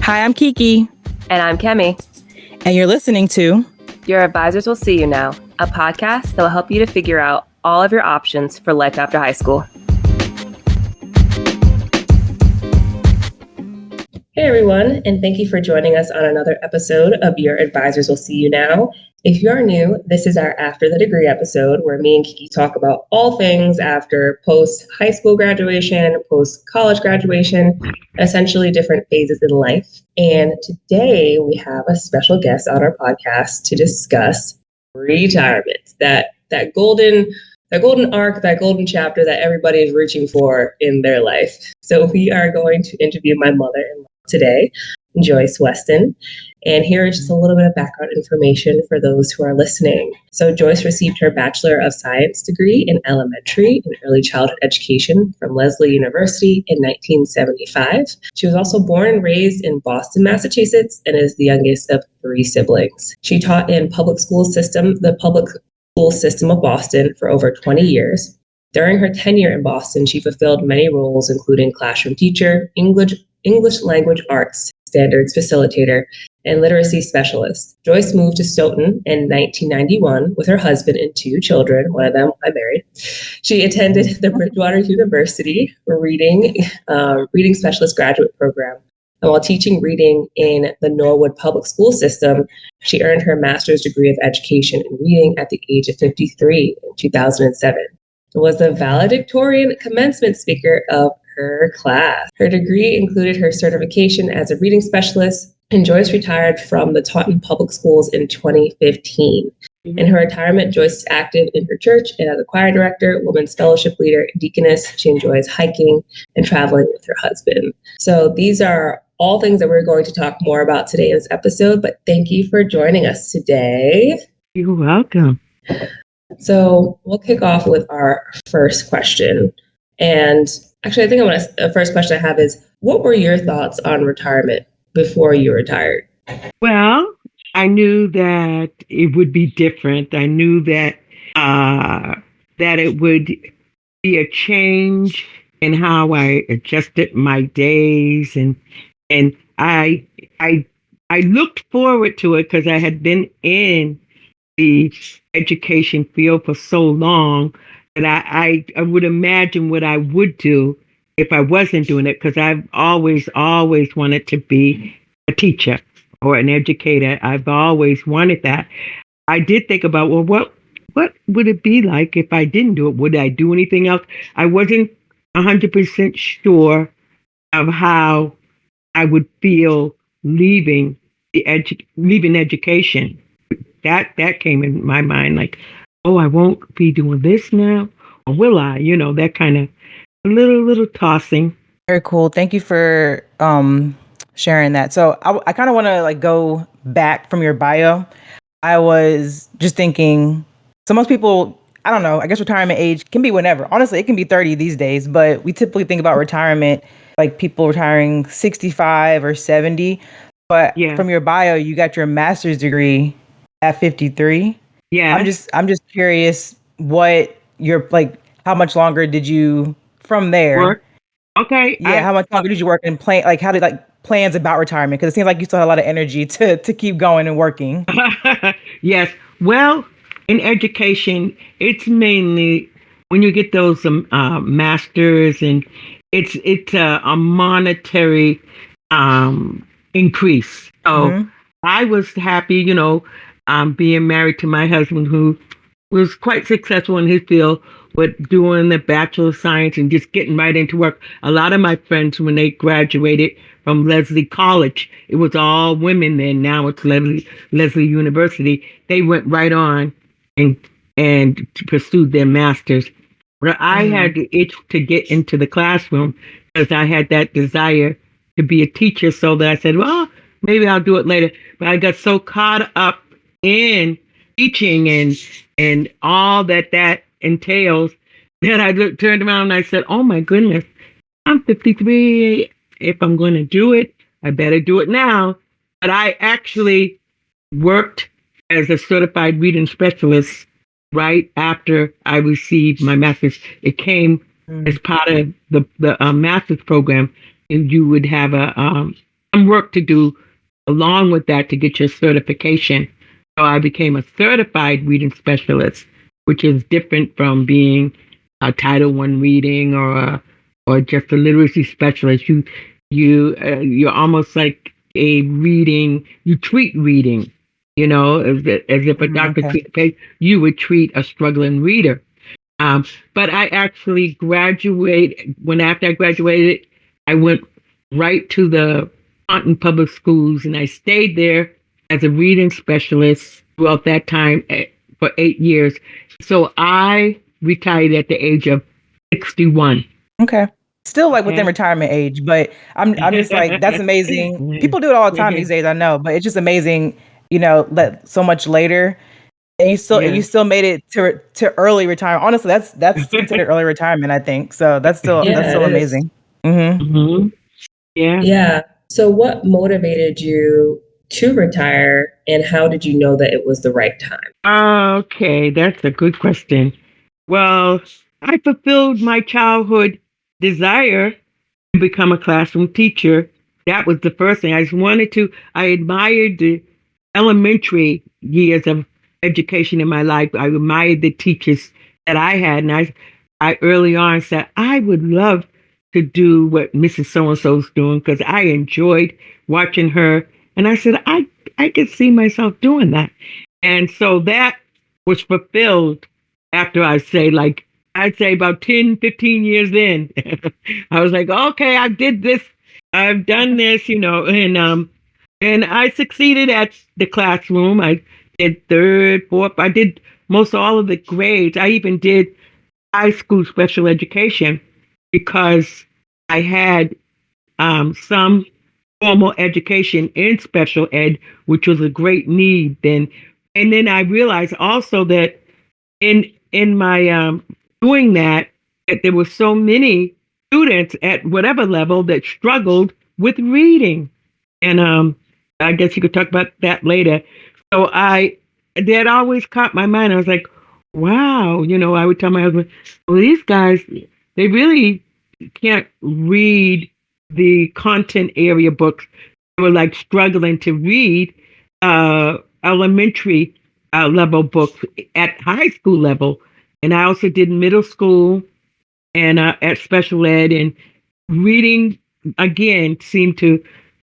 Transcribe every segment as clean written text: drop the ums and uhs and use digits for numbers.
Hi, I'm Kiki. And I'm Kemi. And you're listening to Your Advisors Will See You Now, a podcast that will help you to figure out all of your options for life after high school. Hey everyone, and thank you for joining us on another episode of Your Advisors Will See You Now. If you're new, this is our After the Degree episode where me and Kiki talk about all things after post-high school graduation, post-college graduation, essentially different phases in life. And today we have a special guest on our podcast to discuss retirement, that golden arc, that golden chapter that everybody is reaching for in their life. So we are going to interview my mother-in-law today, Joyce Weston. And here is just a little bit of background information for those who are listening. So Joyce received her Bachelor of Science degree in elementary and early childhood education from Lesley University in 1975. She was also born and raised in Boston, Massachusetts, and is the youngest of 3 siblings. She taught in the public school system of Boston for over 20 years. During her tenure in Boston, she fulfilled many roles, including classroom teacher, English language arts standards facilitator, and literacy specialist. Joyce moved to Stoughton in 1991 with her husband and 2 children. One of them I married. She attended the Bridgewater University reading specialist graduate program. And while teaching reading in the Norwood public school system, she earned her master's degree of education in reading at the age of 53 in 2007. And was the valedictorian commencement speaker of her class. Her degree included her certification as a reading specialist, and Joyce retired from the Taunton Public Schools in 2015. In her retirement, Joyce is active in her church and as a choir director, women's fellowship leader, deaconess. She enjoys hiking and traveling with her husband. So these are all things that we're going to talk more about today in this episode, but thank you for joining us today. You're welcome. So we'll kick off with our first question. And actually, I think the first question I have is, what were your thoughts on retirement before you retired? Well, I knew that it would be different. I knew that that it would be a change in how I adjusted my days, and I looked forward to it because I had been in the education field for so long that I would imagine what I would do if I wasn't doing it, because I've always wanted to be a teacher or an educator. I've always wanted that. I did think about, well, what would it be like if I didn't do it? Would I do anything else? I wasn't 100% sure of how I would feel leaving education. That came in my mind, like, oh, I won't be doing this now, or will I? That kind of little tossing. Very cool. Thank you for sharing that. So I kind of want to go back from your bio. I was just thinking, so most people, I don't know, I guess retirement age can be whenever. Honestly, it can be 30 these days, but we typically think about retirement like people retiring 65 or 70. But From your bio, you got your master's degree at 53. Yeah. I'm just curious what how much longer did you from there work? Okay. Yeah, how much longer did you work and plan? How did plans about retirement? Because it seems like you still had a lot of energy to keep going and working. Yes. Well, in education, it's mainly when you get those masters, and it's a monetary increase. So I was happy, being married to my husband, who was quite successful in his field with doing the Bachelor of Science and just getting right into work. A lot of my friends, when they graduated from Lesley College, it was all women then. Now it's Lesley University. They went right on and pursued their masters. But I had the itch to get into the classroom because I had that desire to be a teacher. So that I said, well, maybe I'll do it later. But I got so caught up in teaching and all that entails that I turned around and I said, oh my goodness, I'm 53. If I'm going to do it, I better do it now. But I actually worked as a certified reading specialist right after I received my master's. It came as part of the master's program, and you would have a some work to do along with that to get your certification. So I became a certified reading specialist, which is different from being a Title I reading or just a literacy specialist. You're almost like a reading. You treat reading, as if a doctor Okay. treats a patient. You would treat a struggling reader. But I actually graduated. When after I graduated, I went right to the Taunton Public Schools, and I stayed there as a reading specialist throughout that time for 8 years. So I retired at the age of 61. Okay. Still like within Okay. retirement age, but I'm just like, that's amazing. People do it all the time these days, I know, but it's just amazing, that so much later and you Yeah. still made it to early retirement. Honestly, that's considered early retirement, I think. So that's Yeah, it still is. amazing. Mhm. Hmm. Yeah. Yeah. So, what motivated you to retire, and how did you know that it was the right time? Okay, that's a good question. Well, I fulfilled my childhood desire to become a classroom teacher. That was the first thing. I just wanted to, I admired the elementary years of education in my life. I admired the teachers that I had. And I early on said, I would love to do what Mrs. So and so's doing because I enjoyed watching her. And I said, I could see myself doing that. And so that was fulfilled after I'd say about 10, 15 years in. I was like, okay, I did this. I've done this, and I succeeded at the classroom. I did third, fourth. I did most all of the grades. I even did high school special education because I had some formal education in special ed, which was a great need then. And then I realized also that in my doing that there were so many students at whatever level that struggled with reading, and I guess you could talk about that later. So that always caught my mind. I was like, wow, I would tell my husband, well, these guys, they really can't read the content area books. They were like struggling to read elementary level books at high school level. And I also did middle school and at special ed. And reading, again, seemed to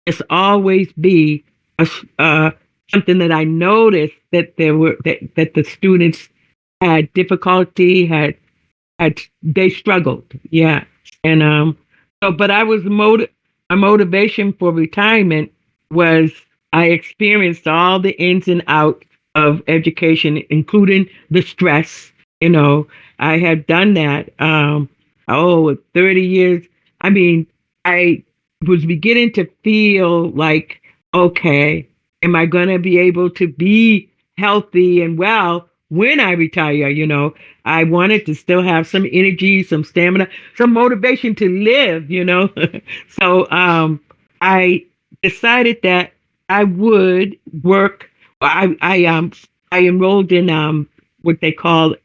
just always be something that I noticed that that the students had difficulty, they struggled. Yeah. And but I was a motivation for retirement was I experienced all the ins and outs of education, including the stress. I had done that. 30 years. I mean, I was beginning to feel like, okay, am I going to be able to be healthy and well when I retire? I wanted to still have some energy, some stamina, some motivation to live. So I decided that I would work. I enrolled in what they call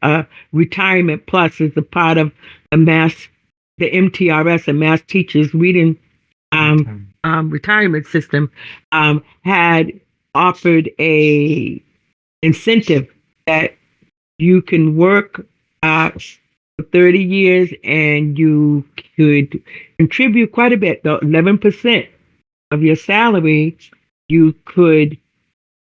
Retirement Plus as a part of the MTRS, a Mass Teachers Reading Retirement System, had offered a incentive that you can work for 30 years and you could contribute quite a bit, though 11% of your salary, you could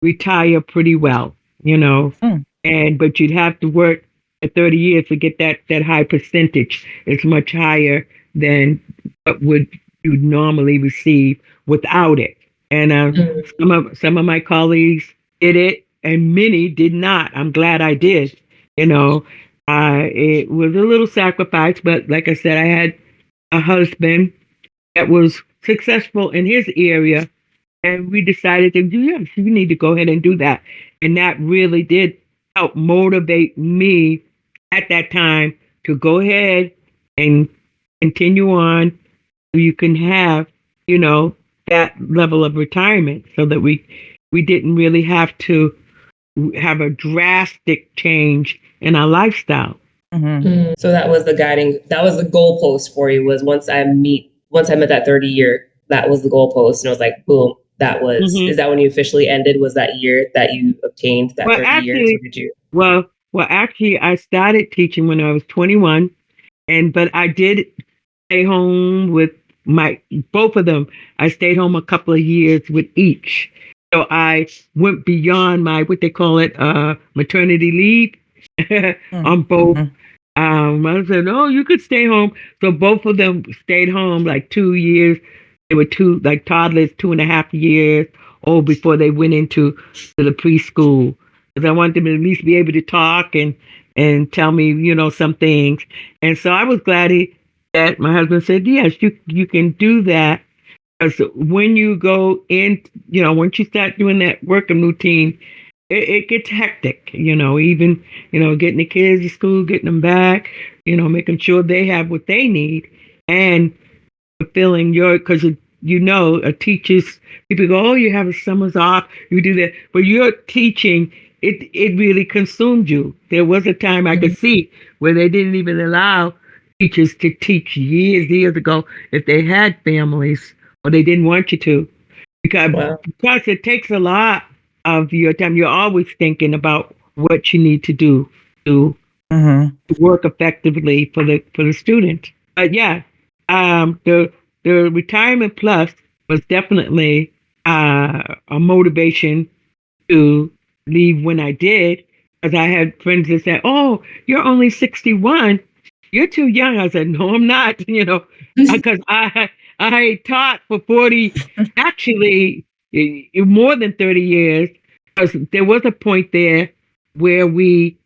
retire pretty well, Mm. but you'd have to work for 30 years to get that high percentage. It's much higher than what would you normally receive without it. And Mm. some of my colleagues did it, and many did not. I'm glad I did. It was a little sacrifice, but like I said, I had a husband that was successful in his area, and we decided that, yes, you need to go ahead and do that. And that really did help motivate me at that time to go ahead and continue on so you can have, that level of retirement so that we didn't really have to have a drastic change in our lifestyle. So that was the goalpost for you was once I met that 30-year that was the goalpost, and it was like, boom, that was, Hmm. is that when you officially ended? Was that year that you obtained that Well, 30 years, or actually, did you? actually, I started teaching when I was 21, but I did stay home with my both of them. I stayed home a couple of years with each. So I went beyond my what they call it maternity leave on both. Mm-hmm. I said, no, you could stay home. So both of them stayed home like 2 years. They were two like toddlers, 2.5 years old before they went into to the preschool. Because I wanted them to at least be able to talk and tell me, some things. And so I was glad that my husband said, yes, you can do that. Because when you go in, once you start doing that working routine, it gets hectic, even, getting the kids to school, getting them back, making sure they have what they need and fulfilling because a teacher's, people go, oh, you have a summers off, you do that. But you're teaching, it really consumed you. There was a time I could see where they didn't even allow teachers to teach years ago if they had families or they didn't want you to because Wow. because it takes a lot of your time. You're always thinking about what you need to do to Mm-hmm. work effectively for the student. But yeah, the retirement plus was definitely a motivation to leave when I did, because I had friends that said, "Oh, you're only 61. You're too young." I said, "No, I'm not." Because I taught for 40, actually more than 30 years. Because there was a point there where when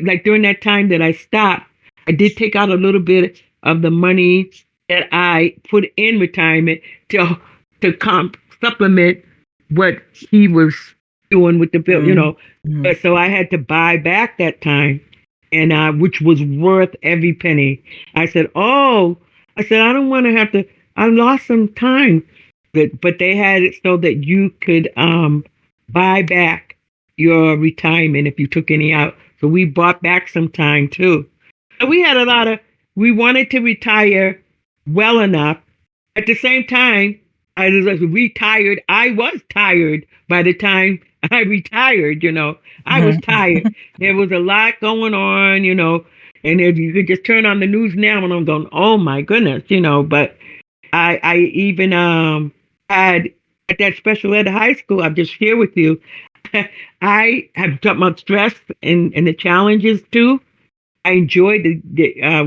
like during that time that I stopped, I did take out a little bit of the money that I put in retirement to supplement what he was doing with the bill, Mm-hmm. But so I had to buy back that time, and which was worth every penny. I said, "Oh," I said, "I don't want to have to. I lost some time." But they had it so that you could buy back your retirement if you took any out. So we bought back some time too. So we had we wanted to retire well enough. At the same time, I was retired. I was tired by the time I retired, I was tired. There was a lot going on, and if you could just turn on the news now and I'm going, oh my goodness, but I even had at that special ed high school, I've just shared with you, I have talked about stress and the challenges too. I enjoyed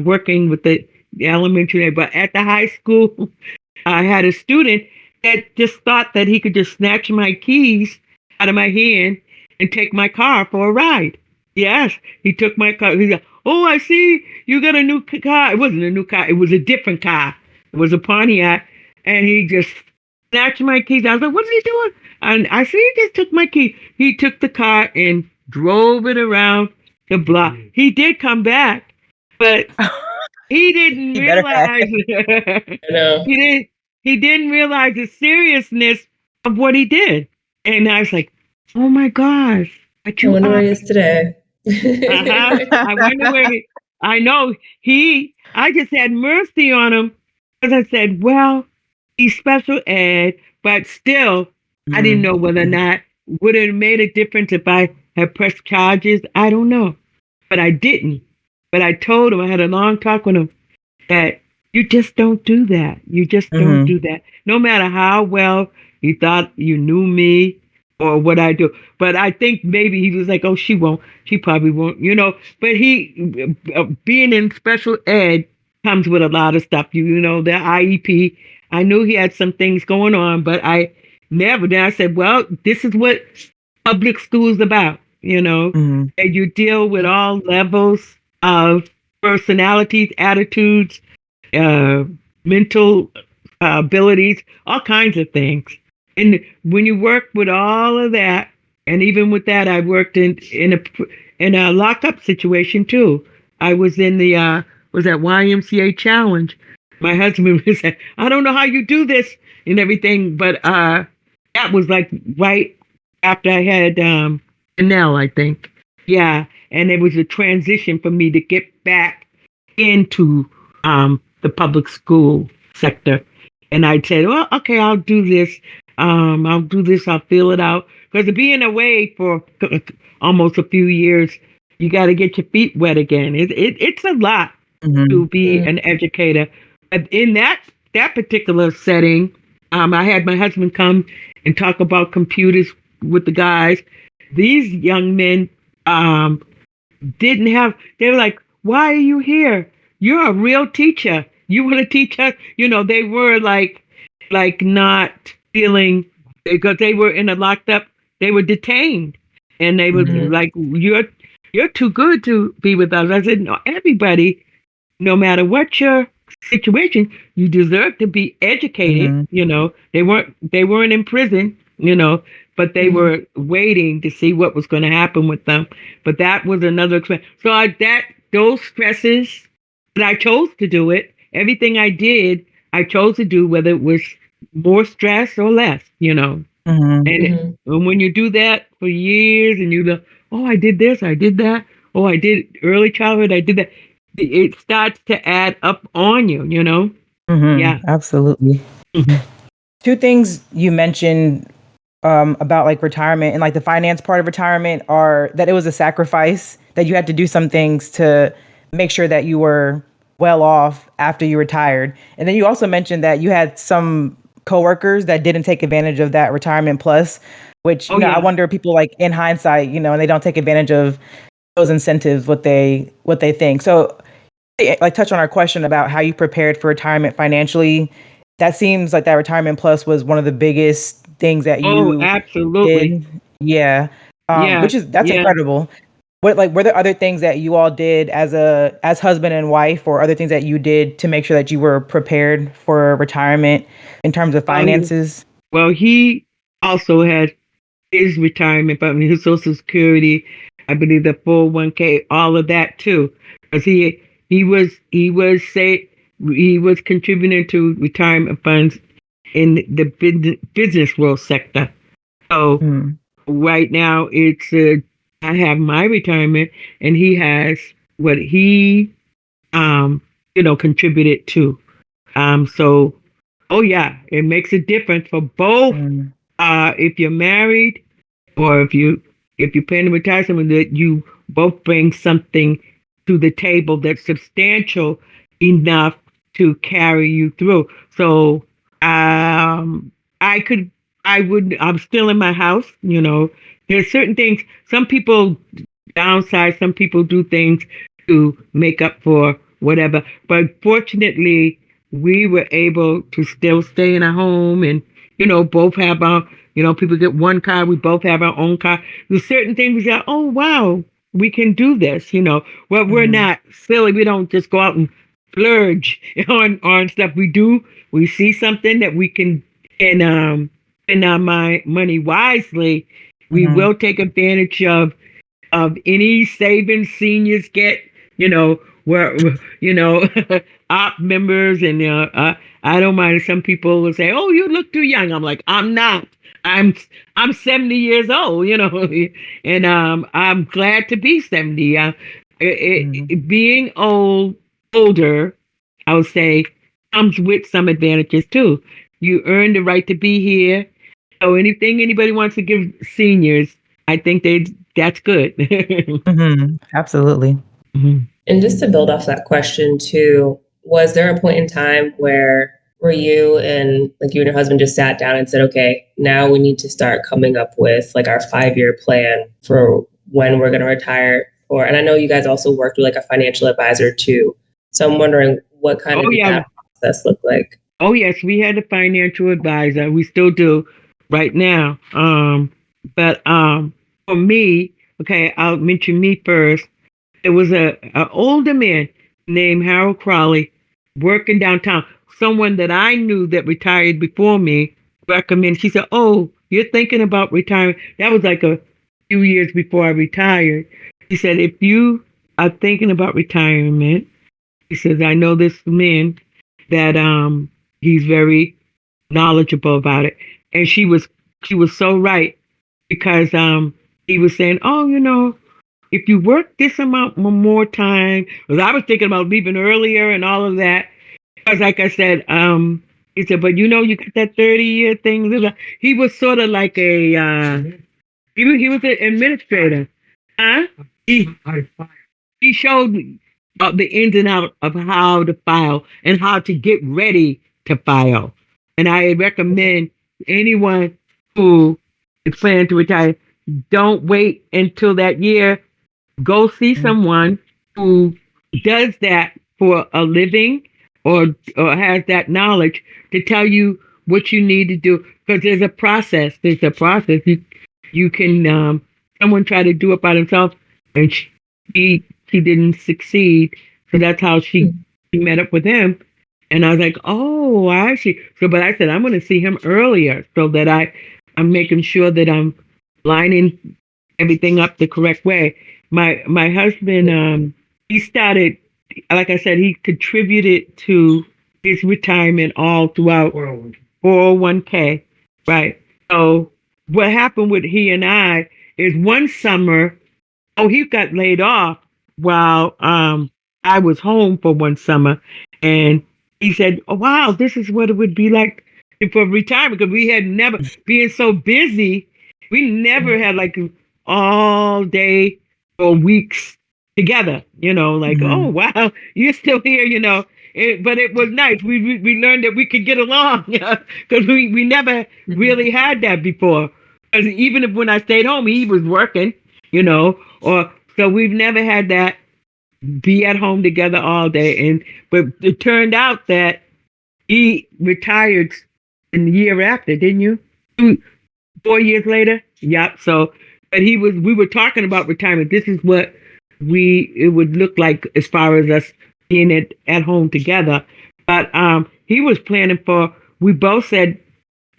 working with the elementary, but at the high school, I had a student that just thought that he could just snatch my keys out of my hand and take my car for a ride. Yes, he took my car. He's like, "Oh, I see you got a new car." It wasn't a new car. It was a different car. It was a Pontiac, and he just snatched my keys. I was like, "What is he doing?" And I see he just took my key. He took the car and drove it around the block. He did come back, but he didn't He better have. realize I know. he didn't he didn't realize the seriousness of what he did. And I was like, oh my gosh, but I you wonder where are he is today. I wonder where I know I just had mercy on him because I said, well, he's special ed, but still I didn't know whether or Mm-hmm. not would it have made a difference if I had pressed charges. I don't know. But I didn't. But I told him, I had a long talk with him that you just don't do that. You just don't Mm-hmm. do that. No matter how well you thought you knew me or what I do. But I think maybe he was like, oh, she won't. She probably won't, But being in special ed comes with a lot of stuff. The IEP. I knew he had some things going on, but I never. Then I said, well, this is what public school is about, Mm-hmm. and you deal with all levels of personalities, attitudes, uh, mental abilities, all kinds of things. And when you work with all of that, and even with that, I worked in a lockup situation too. I was in the was that YMCA challenge. My husband was like, I don't know how you do this and everything, but that was like right after I had Chanel, I think. Yeah, and it was a transition for me to get back into the public school sector. And I'd say, well, okay, I'll do this. I'll do this. I'll fill it out. Because being away for almost a few years, you got to get your feet wet again. It's a lot Mm-hmm. to be an educator. But in that particular setting, I had my husband come and talk about computers with the guys. These young men didn't have. They were like, "Why are you here? You're a real teacher. You want to teach us?" They were like not feeling because they were in a locked up. They were detained, and they were Mm-hmm. like, "You're too good to be with us." I said, "No, everybody, no matter what your situation, you deserve to be educated." Mm-hmm. They weren't in prison, but they were waiting to see what was going to happen with them. But that was another experience. So those stresses, and I chose to do it. Everything I did, I chose to do, whether it was more stress or less. Mm-hmm. And when you do that for years and you go, oh, I did this, I did that, oh, I did early childhood, I did that, it starts to add up on you. Mm-hmm. Yeah. Absolutely. Mhm. Two things you mentioned about like retirement and like the finance part of retirement are that it was a sacrifice, that you had to do some things to make sure that you were well off after you retired. And then you also mentioned that you had some coworkers that didn't take advantage of that retirement plus, which, Oh, I yeah. wonder people like in hindsight, and they don't take advantage of those incentives, what they think. So like touch on our question about how you prepared for retirement financially. That seems like that retirement plus was one of the biggest things that Oh, you absolutely. did. Yeah. Yeah. That's Yeah. incredible. What like were there other things that you all did as husband and wife, or other things that you did to make sure that you were prepared for retirement in terms of Well, finances? he also had his retirement, but his Social Security, I believe the 401k, all of that too, because he was contributing to retirement funds in the business world sector. So Mm, right now I have my retirement, and he has what he contributed to. So oh yeah, it makes a difference for both. mm, If you're married, or if you plan to retire someone, that you both bring something to the table that's substantial enough to carry you through. So I could I would I'm still in my house. There's certain things, some people downsize, some people do things to make up for whatever. But fortunately, we were able to still stay in a home, and both have our, people get one car, we both have our own car. There's certain things we got, oh wow, we can do this. Well, we're mhm, not silly. We don't just go out and splurge on stuff. We see something that we can spend our money wisely. We mhm, will take advantage of any savings seniors get, where, op members, and I don't mind if some people will say, "Oh, you look too young." I'm like, I'm not. I'm I'm 70 years old. And I'm glad to be 70. mhm, Being older, I would say, comes with some advantages too. You earn the right to be here. So anything anybody wants to give seniors, I think that's good. mhm. Absolutely. Mhm. And just to build off that question too, was there a point in time where you and like you and your husband just sat down and said, okay, now we need to start coming up with like our 5-year plan for when we're going to retire? Or, and I know you guys also worked with like a financial advisor too. So I'm wondering what kind Oh of did yeah. that process look like? Oh yes, we had a financial advisor. We still do right now. But for me, okay, I'll mention me first. It was a older man named Harold Crowley working downtown. Someone that I knew that retired before me recommended. She said, "Oh, you're thinking about retiring." That was like a few years before I retired. She said, "If you are thinking about retirement," he says, "I know this man that he's very knowledgeable about it." And she was so right, because he was saying, "Oh, if you work this amount more time," because I was thinking about leaving earlier and all of that. Because like I said, He said, but you know, you got that 30-year thing. He was sort of like a, he was an administrator. Huh? He, he showed me the ins and outs of how to file and how to get ready to file. And I recommend anyone who is planning to retire, don't wait until that year. Go see someone who does that for a living, or has that knowledge to tell you what you need to do. Because there's a process. There's a process. You can someone try to do it by themselves, and she didn't succeed. So that's how she met up with him. And I was like, oh, I see. So, but I said I'm going to see him earlier so that I'm making sure that I'm lining everything up the correct way. My husband, he started, like I said, he contributed to his retirement all throughout 401k, right? So what happened with he and I is one summer, he got laid off while I was home for one summer, and he said, "Oh wow, this is what it would be like for retirement," because we had never being so busy, we never had like all day or weeks together. Like, oh wow, you're still here. But it was nice. We learned that we could get along, because we never really had that before. Because even if when I stayed home, he was working, or so we've never had that be at home together all day. But it turned out that he retired in the year after, didn't you? 4 years later. Yep. So, but we were talking about retirement. This is what it would look like as far as us being at home together. But he was planning we both said,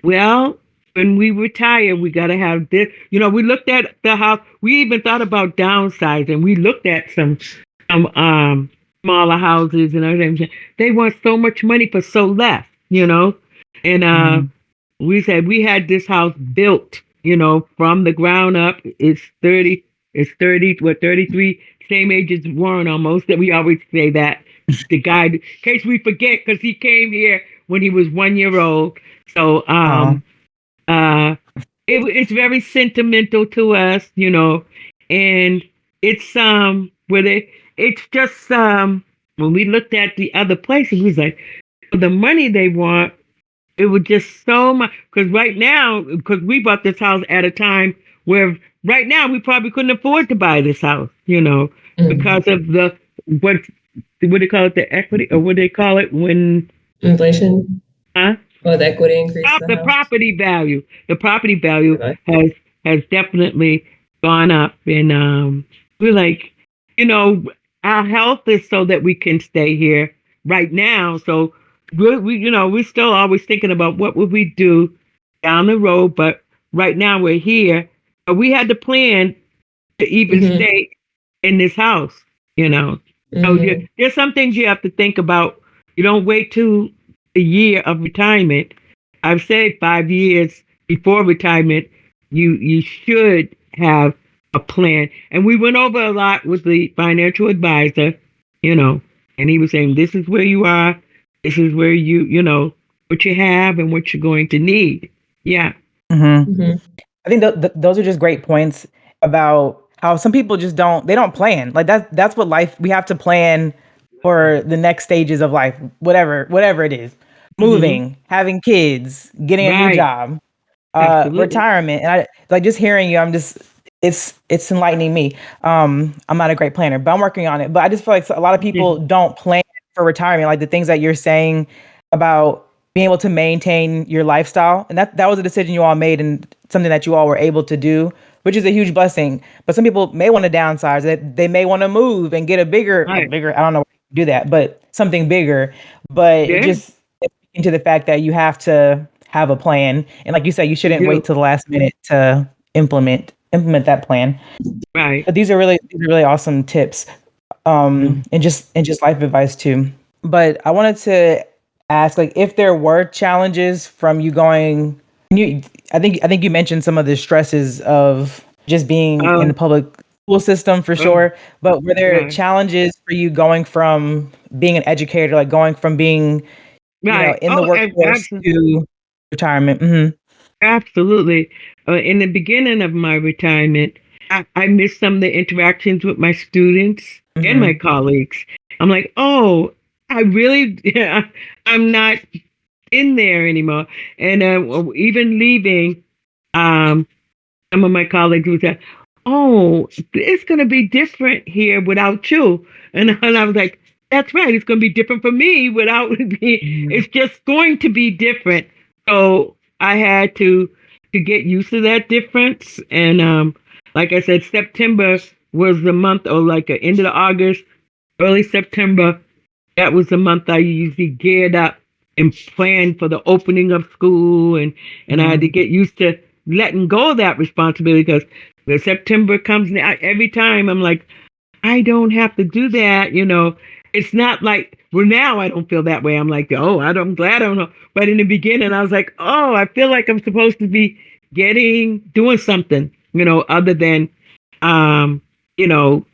well, when we retire, we got to have this. We looked at the house. We even thought about downsizing. We looked at some smaller houses and everything. They want so much money for so less, and we said we had this house built, from the ground up. It's 33, same age as Warren almost. That we always say that. The guy, in case we forget, because he came here when he was 1 year old. So it's very sentimental to us, and it's it's just when we looked at the other places, we was like, the money they want, it was just so much. Because right now, because we bought this house at a time where right now we probably couldn't afford to buy this house, because of what do they call it, the equity, or what do they call it when inflation? Huh? Well, the equity increase. The property value. The property value has definitely gone up, and we're like, our health is so that we can stay here right now. So we're still always thinking about what would we do down the road. But right now we're here. But we had the plan to even stay in this house. So there's some things you have to think about. You don't wait till the year of retirement. I've said 5 years before retirement, you should have a plan. And we went over a lot with the financial advisor, and he was saying, this is where you are. This is where what you have and what you're going to need. Yeah. I think those are just great points about how some people just they don't plan. Like that's what life, we have to plan for the next stages of life, whatever it is. Moving, having kids, getting a new job, retirement. And I like just hearing you, it's enlightening me. I'm not a great planner, but I'm working on it. But I just feel like a lot of people don't plan for retirement, like the things that you're saying about being able to maintain your lifestyle. And that was a decision you all made and something that you all were able to do, which is a huge blessing. But some people may want to downsize, that they may want to move and get a bigger, I don't know, do that, but something bigger. But just into the fact that you have to have a plan. And like you said, you shouldn't wait till the last minute to implement that plan. Right. But these are really awesome tips. And just life advice too. But I wanted to ask, like, if there were challenges from you going, I think you mentioned some of the stresses of just being in the public school system for sure. But were there challenges for you going from being an educator, like going from being Right. in the workforce to retirement. Absolutely. In the beginning of my retirement, I missed some of the interactions with my students and my colleagues. I'm like, oh, I really, I'm not in there anymore. And even leaving, um, some of my colleagues would say, "Oh, it's going to be different here without you." And I was like, "That's right. It's going to be different for me without me. It's just going to be different." So I had to get used to that difference. And like I said, September was the month, or like the end of August, early September. That was the month I usually geared up and planned for the opening of school, and I had to get used to letting go of that responsibility because when September comes now, every time I'm like, I don't have to do that. It's not like, well, now I don't feel that way. I'm like, oh, I'm glad I don't know. But in the beginning, I was like, oh, I feel like I'm supposed to be doing something, other than, you know,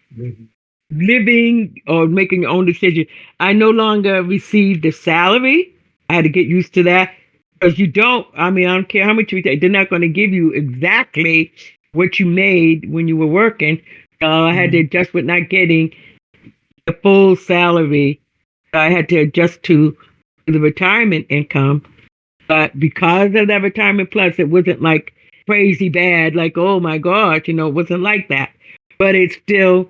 living or making your own decision. I no longer received a salary. I had to get used to that because I don't care how much they're not going to give you exactly what you made when you were working. So I had to adjust with not getting the full salary. So I had to adjust to the retirement income. But because of that retirement plus, it wasn't like crazy bad, like, oh my gosh, it wasn't like that. But it still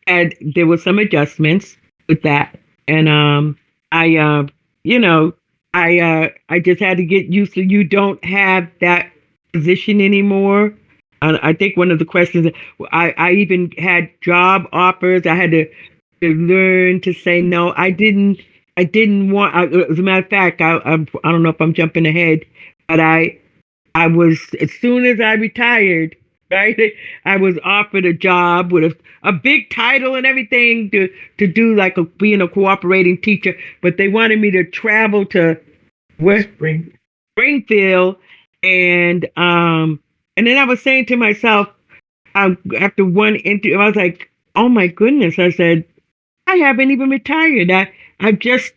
there were some adjustments with that. And I I just had to get used to you don't have that position anymore. I think one of the questions I even had job offers. I had to learn to say no. I didn't want. As a matter of fact, I don't know if I'm jumping ahead, but I was, as soon as I retired, right, I was offered a job with a big title and everything to do like being a cooperating teacher, but they wanted me to travel to Springfield, and then I was saying to myself, after one interview, I was like, oh my goodness, I said, I haven't even retired. I've just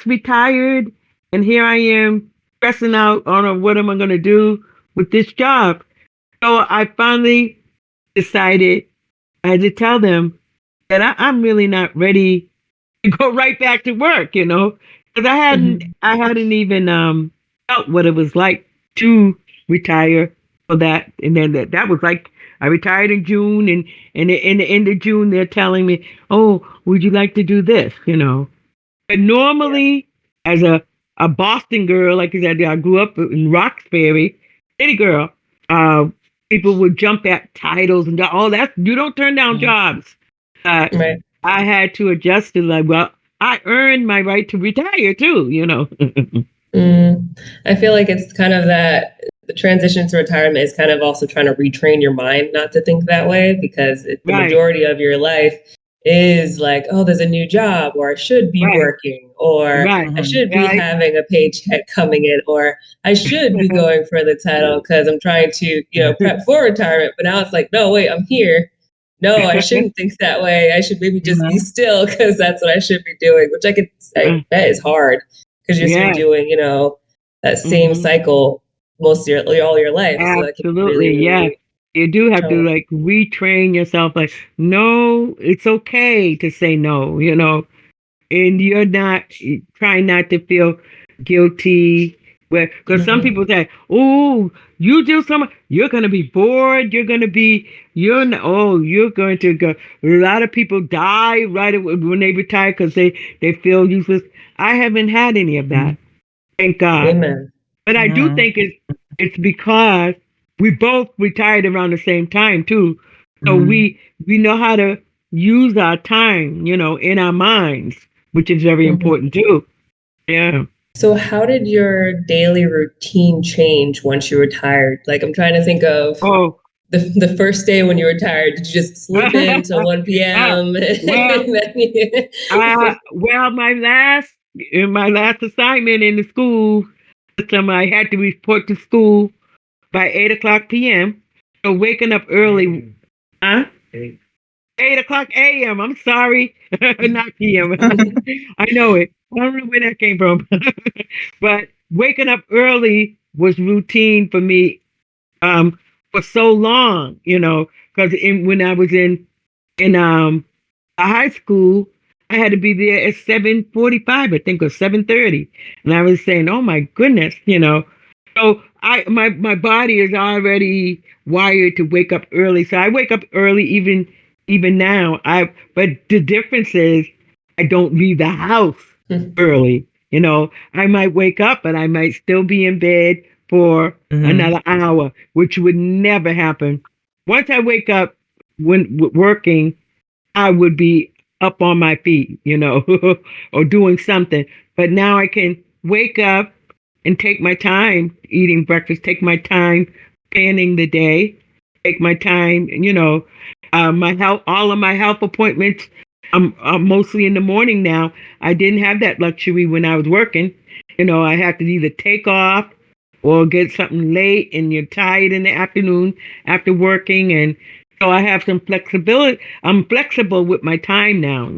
retired, and here I am stressing out on what am I going to do with this job. So I finally decided I had to tell them that I'm really not ready to go right back to work, because I hadn't even felt what it was like to retire for that, and then that was like I retired in June, and in the end of June they're telling me, oh, would you like to do this, But normally, as a Boston girl, like I said, I grew up in Roxbury, city girl. Uh, People would jump at titles and all that. You don't turn down jobs. Right. I had to adjust to like, well, I earned my right to retire too. I feel like it's kind of that the transition to retirement is kind of also trying to retrain your mind not to think that way because the Right, majority of your life is like, oh, there's a new job, or I should be right, working, or right, I should be right. having a paycheck coming in, or I should be going for the title because I'm trying to, prep for retirement. But now it's like, no, wait, I'm here. No, I shouldn't think that way. I should maybe just be still because that's what I should be doing, which I could say that is hard because you're Yeah. doing, that same Hmm. cycle all your life. So that can be Absolutely, really, yeah. really You do have to challenging. like retrain yourself. Like, no, it's okay to say no, and you're not trying not to feel guilty. Because some Mhm. people say, "Oh, you do something, you're gonna be bored. You're going to go." A lot of people die when they retire because they feel useless. I haven't had any of that, thank God. Amen. But I do think it's because we both retired around the same time too. So we know how to use our time, in our minds, which is very Mhm. important too. Yeah. So, how did your daily routine change once you retired? Like, I'm trying to think of Oh. the first day when you retired. Did you just sleep in till 1 Ah, p.m.? well, well, my last assignment in the school system, I had to report to school by 8 o'clock p.m. So waking up early, huh? 8 o'clock a.m. I'm sorry, not p.m. I know it. I don't know where that came from. But waking up early was routine for me for so long, because when I was in a high school, I had to be there at 7:45, I think, or 7:30. And I was saying, oh my goodness. So my body is already wired to wake up early. So I wake up early even now. But the difference is I don't leave the house early. I might wake up, but I might still be in bed for another hour, which would never happen. Once I wake up when working, I would be up on my feet, or doing something. But now I can wake up and take my time eating breakfast, take my time planning the day, take my time, my health, all of my health appointments. I'm mostly in the morning now. I didn't have that luxury when I was working. I have to either take off or get something late, and you're tired in the afternoon after working. And so I have some flexibility. I'm flexible with my time now,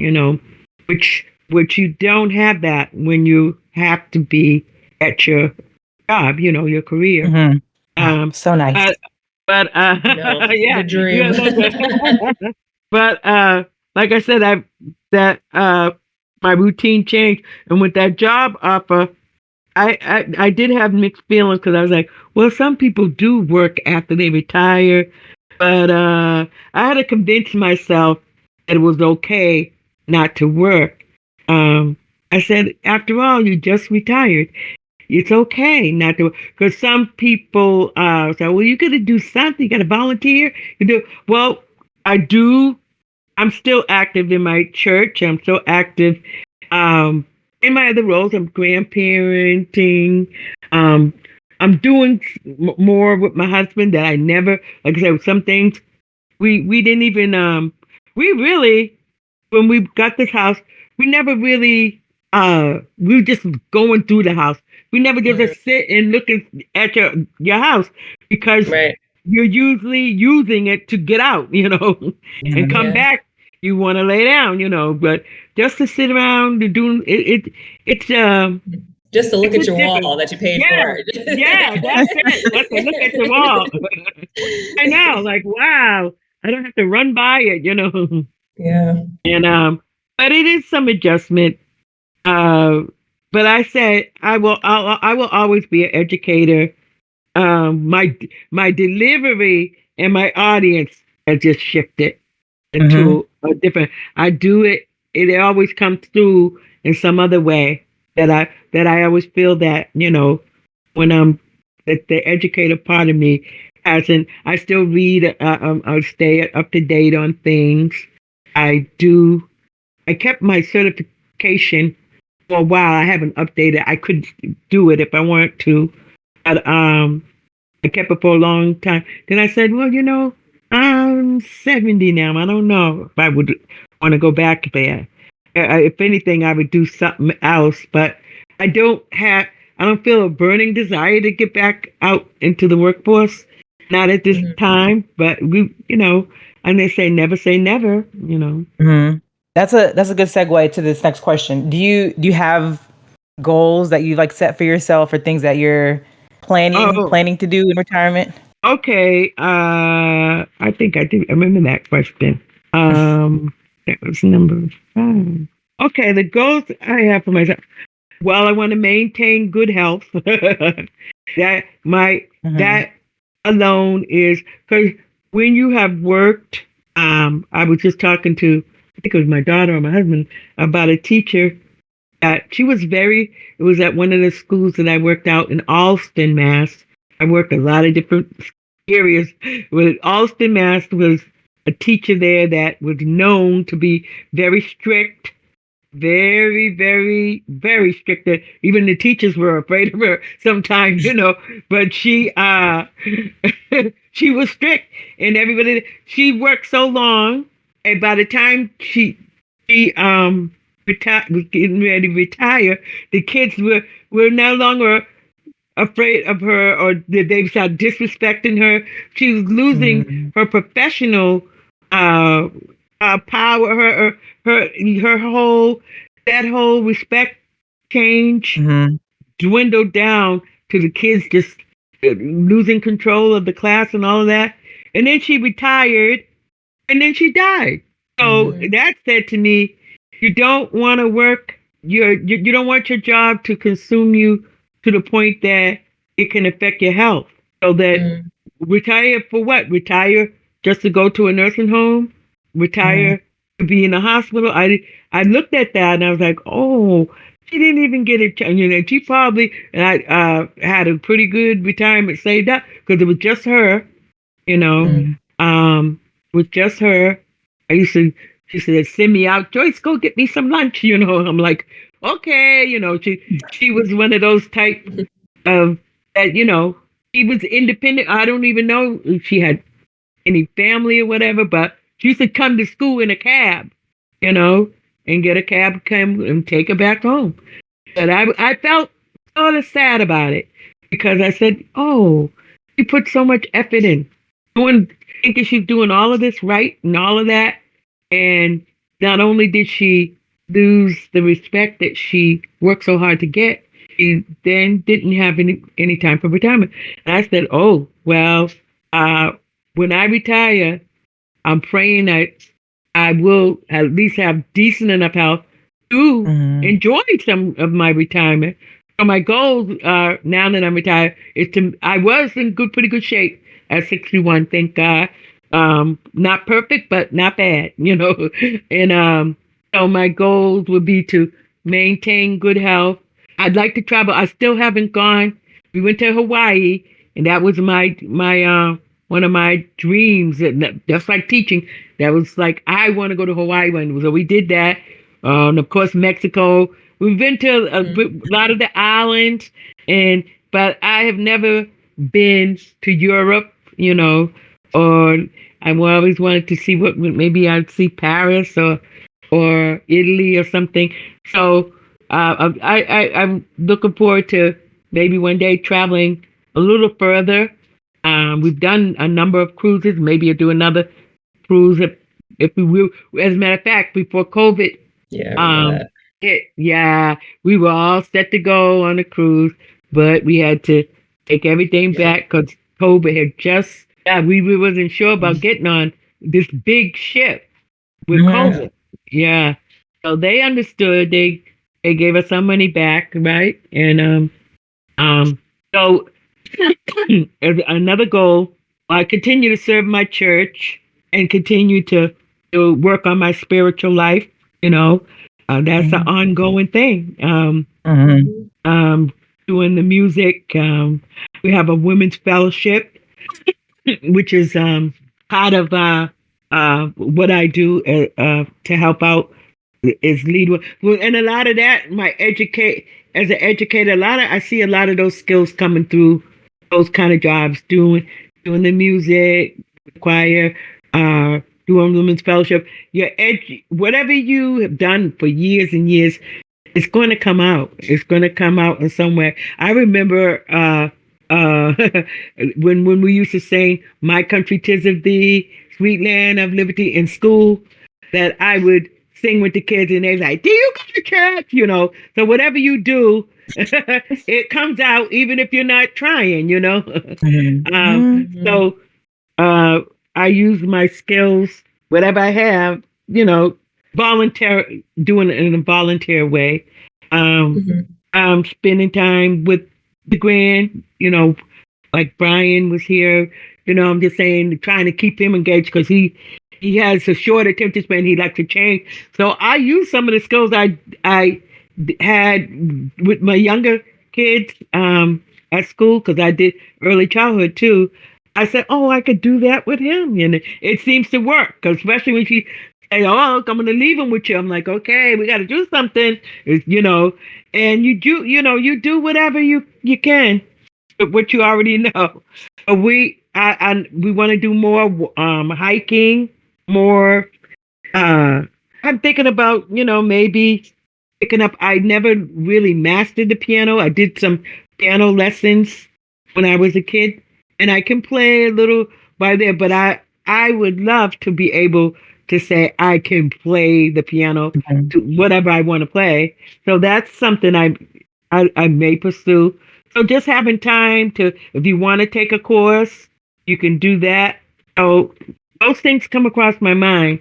which you don't have that when you have to be at your job, your career. So nice. But No, yeah, the dream. but like I said, my routine changed, and with that job offer, I did have mixed feelings because I was like, well, some people do work after they retire, but I had to convince myself that it was okay not to work. I said, after all, you just retired. It's okay not to, because some people say, well, you got to do something. You got to volunteer. You do. Well, I do. I'm still active in my church. I'm still active in my other roles. I'm grandparenting. I'm doing more with my husband that I never, like I said, some things we didn't even, we really, when we got this house, we never really, we were just going through the house. We never just sit and look at your house because Right. you're usually using it to get out, and come back. You want to lay down, but just to sit around and do it's just to look it's at a your different. wall that you paid Yeah, for. yeah, that's it. Just to look at the wall. I know, like wow, I don't have to run by it. Yeah. And but it is some adjustment. Uh, but I said I will always be an educator. My delivery and my audience has just shifted into a different. I do it. It always comes through in some other way that I always feel that when I'm that the educator part of me hasn't. I still read. I stay up to date on things. I do. I kept my certification for a while. I haven't updated. I could do it if I wanted to, but I kept it for a long time. Then I said, well, I'm 70 now. I don't know if I would want to go back there. If anything, I would do something else. But I don't have. I don't feel a burning desire to get back out into the workforce. Not at this time. But and they say never. That's a good segue to this next question. Do you have goals that you like set for yourself or things that you're planning to do in retirement? Okay. I think I do. I remember that question. That was number 5. Okay, the goals I have for myself. Well, I want to maintain good health. That alone is because when you have worked, I was just talking to, I think it was my daughter or my husband, about a teacher that it was at one of the schools that I worked out in Alston, Mass. I worked a lot of different areas. With Alston, Mass was a teacher there that was known to be very strict, very, very, very strict. Even the teachers were afraid of her sometimes, but she she was strict, and everybody, she worked so long, and by the time she was getting ready to retire, the kids were no longer afraid of her, or did they start disrespecting her. She was losing her professional power, her whole respect change Mm-hmm. dwindled down to the kids just losing control of the class and all of that. And then she retired and then she died. So Mhm. that said to me, you don't want to work you don't want your job to consume you to the point that it can affect your health. So that Mm. retire for what? Retire just to go to a nursing home? Mm-hmm. Retire to be in a hospital? I looked at that and I was like, oh, she didn't even get a chance. You know, she probably and I had a pretty good retirement saved up because it was just her. You know, Mm. with just her. I used to, she said, send me out, Joyce, go get me some lunch, you know. I'm like, okay, you know, she was one of those type of that, you know, she was independent. I don't even know if she had any family or whatever, but she used to come to school in a cab, you know, and get a cab, come and take her back home. But I felt sort of sad about it because I said, oh, she put so much effort in doing, thinking she's doing all of this right and all of that. And not only did she lose the respect that she worked so hard to get, she then didn't have any time for retirement. And I said, oh, well, uh, when I retire, I'm praying that I will at least have decent enough health to Mm-hmm. enjoy some of my retirement. So my goals now that I'm retired is to. I was in pretty good shape at 61, thank God. Not perfect, but not bad, you know. And so my goals would be to maintain good health. I'd like to travel. I still haven't gone. We went to Hawaii, and that was my one of my dreams. And that's like teaching. That was like I want to go to Hawaii one. So we did that. And of course, Mexico. We've been to Mm. a lot of the islands, and but I have never been to Europe. You know, or I always wanted to see what maybe I'd see Paris or Italy or something. So I'm looking forward to maybe one day traveling a little further. We've done a number of cruises. Maybe I'll do another cruise if we will. As a matter of fact, before COVID Yeah, I remember um that. yeah, we were all set to go on a cruise, but we had to take everything Yeah. back because COVID had just we wasn't sure about Mm. getting on this big ship with Mm-hmm. Yeah. COVID. Yeah. So they understood. They gave us some money back, right? And so as another goal, I continue to serve my church and continue to work on my spiritual life. You know, that's an Mm-hmm. ongoing thing. Mm-hmm. Mhm. Doing the music. We have a women's fellowship, which is part of what I do to help out is lead. Well, and a lot of that, my educate as an educator, I see a lot of those skills coming through those kind of jobs, doing the music, choir, doing women's fellowship. Whatever you have done for years and years, it's going to come out. It's going to come out in some way. I remember uh, when we used to sing "My Country 'Tis of Thee, Sweet Land of Liberty" in school, that I would sing with the kids, and they're like, "Do you go to church?" You know. So whatever you do, it comes out, even if you're not trying. You know. um, Mm-hmm. Mhm. so uh, I use my skills, whatever I have, you know, doing it in a volunteer way. Um, Mhm. I'm spending time with the grand, you know, like Brian was here. You know, I'm just saying, trying to keep him engaged because he has a short attention span. He likes to change. So I use some of the skills I had with my younger kids at school because I did early childhood too. I said, oh, I could do that with him, and it seems to work. 'Cause especially when she say, oh, I'm going to leave him with you. I'm like, okay, we got to do something, you know. And you do whatever you can what you already know. But we want to do more hiking, more. I'm thinking about maybe picking up. I never really mastered the piano. I did some piano lessons when I was a kid, and I can play a little by there. But I would love to be able to say I can play the piano to whatever I want to play. So that's something I may pursue. So just having time to, if you want to take a course, you can do that. So those things come across my mind,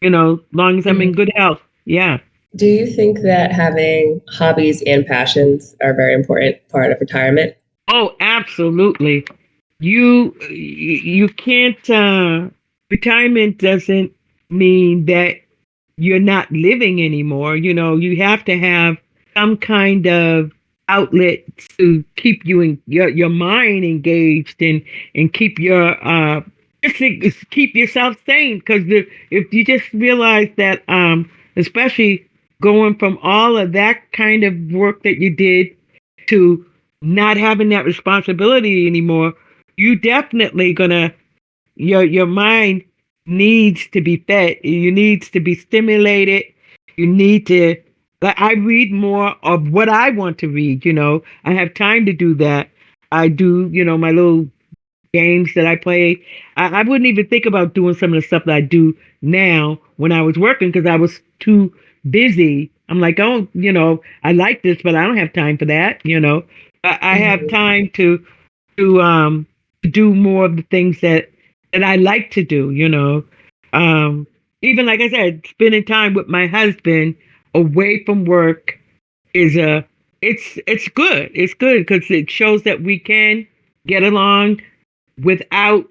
as long as I'm in good health. Yeah. Do you think that having hobbies and passions are a very important part of retirement? Oh, absolutely. You can't, retirement doesn't mean that you're not living anymore. You have to have some kind of outlet to keep you in your mind engaged and keep your just to keep yourself sane. Because if you just realize that, especially going from all of that kind of work that you did to not having that responsibility anymore, you definitely gonna your mind needs to be fed. You needs to be stimulated. You need to, like, I read more of what I want to read. I have time to do that. I do, my little games that I play. I wouldn't even think about doing some of the stuff that I do now when I was working because I was too busy. I'm like, oh, I like this, but I don't have time for that. I have time to do more of the things that I like to do. Even like I said, spending time with my husband away from work is it's good. It's good because it shows that we can get along without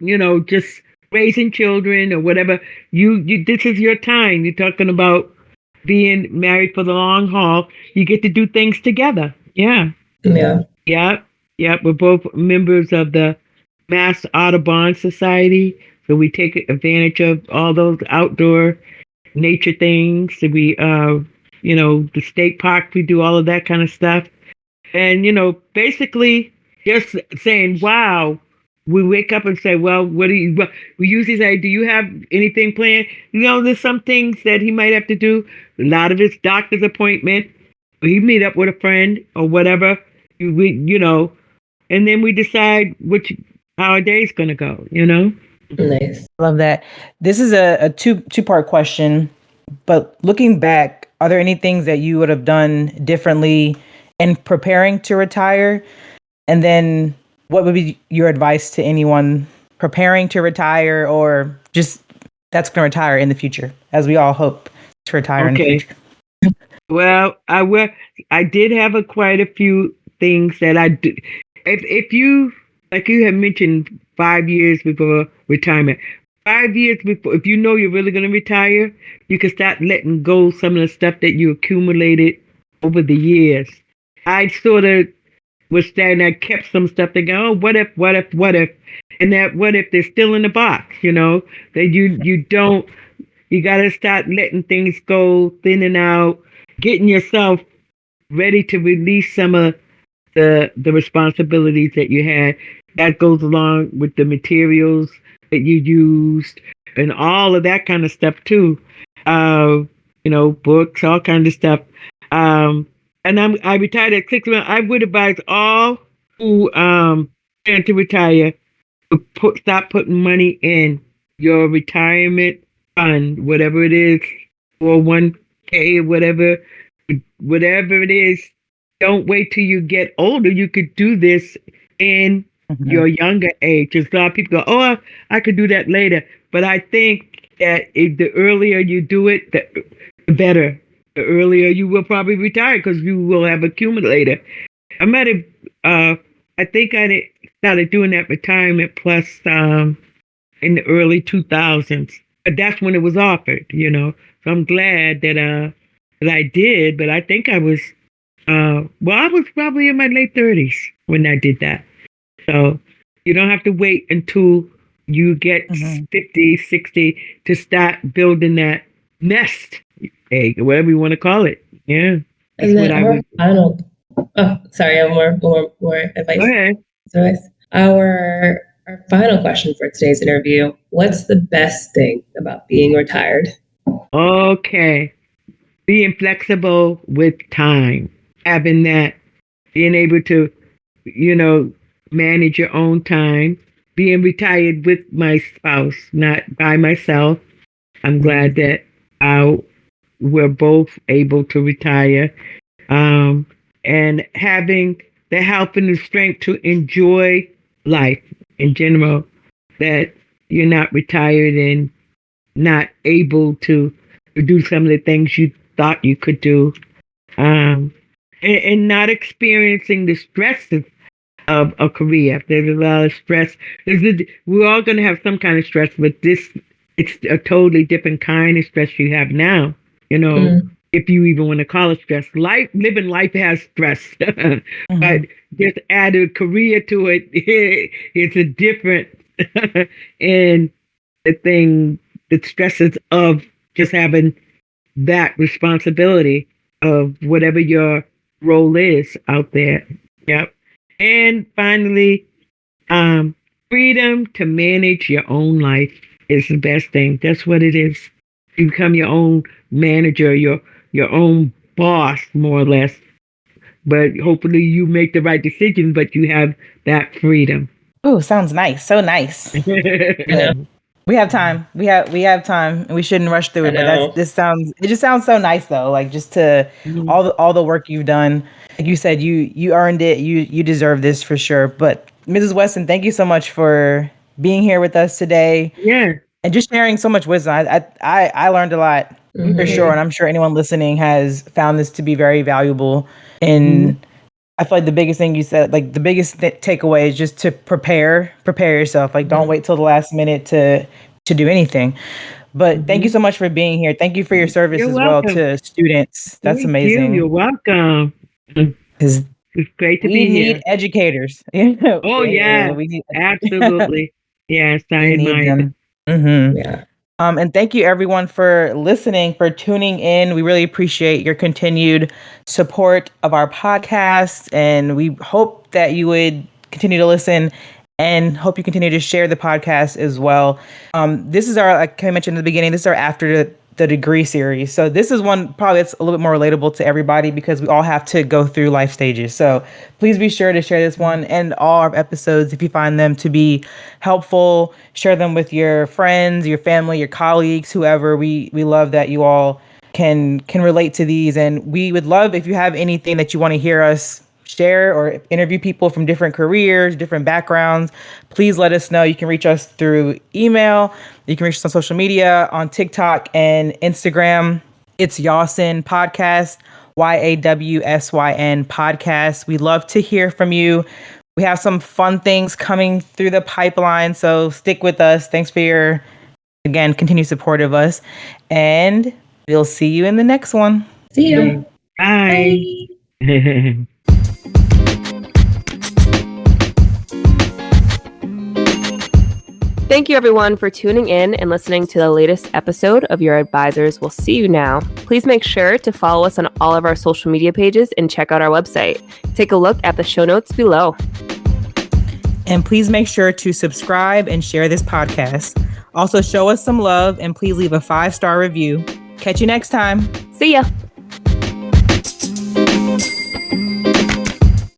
just raising children or whatever. You this is your time. You're talking about being married for the long haul. You get to do things together. Yeah. Yeah. Yeah. We're both members of the Mass Audubon Society, so we take advantage of all those outdoor nature things. So we the state park, we do all of that kind of stuff. And, basically just saying, wow, we wake up and say, well, we usually say, do you have anything planned? There's some things that he might have to do. A lot of his doctor's appointment, he meet up with a friend or whatever. And then we decide how our day's going to go, Nice. Love that. This is a two-part question, but looking back, are there any things that you would have done differently in preparing to retire? And then what would be your advice to anyone preparing to retire or just that's going to retire in the future, as we all hope to retire in the future? Well, I did have quite a few things that I do. If you, like you had mentioned, 5 years before retirement, 5 years before, if you know you're really going to retire, you can start letting go some of the stuff that you accumulated over the years. I sort of was standing there, kept some stuff thinking, oh, what if? And that what if they're still in the box, that you got to start letting things go, thinning out, getting yourself ready to release some of the responsibilities that you had. That goes along with the materials that you used and all of that kind of stuff too. Books, all kinds of stuff. And I retired at 61. I would advise all who plan to retire to stop putting money in your retirement fund, whatever it is, or 1K, whatever it is. Don't wait till you get older. You could do this in your younger age. Because a lot of people go, oh, I could do that later. But I think that the earlier you do it, the better. The earlier you will probably retire because you will have accumulated. I think I started doing that retirement plus in the early 2000s. But that's when it was offered, So I'm glad that I did. But I think I was, I was probably in my late 30s when I did that. So you don't have to wait until you get 50, 60 to start building that nest egg, whatever you want to call it. Yeah. And then our final, sorry, I have more advice. Okay. Our final question for today's interview: what's the best thing about being retired? Okay. Being flexible with time, having that, being able to, manage your own time, being retired with my spouse, not by myself. I'm glad that we're both able to retire, and having the health and the strength to enjoy life in general. That you're not retired and not able to do some of the things you thought you could do, and not experiencing the stresses of a career. There's a lot of stress. We're all going to have some kind of stress, but it's a totally different kind of stress you have now. If you even want to call it stress. Living life has stress, but just add a career to it, it's a different, and the stresses of just having that responsibility of whatever your role is out there. Yep. And finally, freedom to manage your own life is the best thing. That's what it is. You become your own manager, your own boss, more or less. But hopefully you make the right decisions, but you have that freedom. Oh, sounds nice. So nice. We have time. We have time, and we shouldn't rush through it. But it just sounds so nice though. Like just to all the work you've done. Like you said, you earned it. You deserve this for sure. But Mrs. Weston, thank you so much for being here with us today. Yeah. And just sharing so much wisdom. I learned a lot for sure. And I'm sure anyone listening has found this to be very valuable. And I feel like the biggest thing you said, like the biggest takeaway is just to prepare yourself. Like don't wait till the last minute to do anything. But thank you so much for being here. Thank you for your service You're as welcome. well to students. That's amazing. You're welcome. It's great to be here. We need educators. Oh yeah, absolutely. Yes, I admire it. Yeah. And thank you everyone for listening, for tuning in. We really appreciate your continued support of our podcast, and we hope that you would continue to listen and hope you continue to share the podcast as well. This is like I mentioned in the beginning, this is our After the Degree series. So this is one probably that's a little bit more relatable to everybody because we all have to go through life stages. So please be sure to share this one and all our episodes if you find them to be helpful. Share them with your friends, your family, your colleagues, whoever. We love that you all can relate to these, and we would love if you have anything that you want to hear us share or interview people from different careers, different backgrounds. Please let us know. You can reach us through email. You can reach us on social media, on TikTok and Instagram. It's Yawsyn Podcast, YAWSYN Podcast. We love to hear from you. We have some fun things coming through the pipeline, so stick with us. Thanks for your, again, continued support of us. And we'll see you in the next one. See you. Bye. Bye. Thank you, everyone, for tuning in and listening to the latest episode of Your Advisors Will See You Now. Please make sure to follow us on all of our social media pages and check out our website. Take a look at the show notes below. And please make sure to subscribe and share this podcast. Also, show us some love and please leave a 5-star review. Catch you next time. See ya.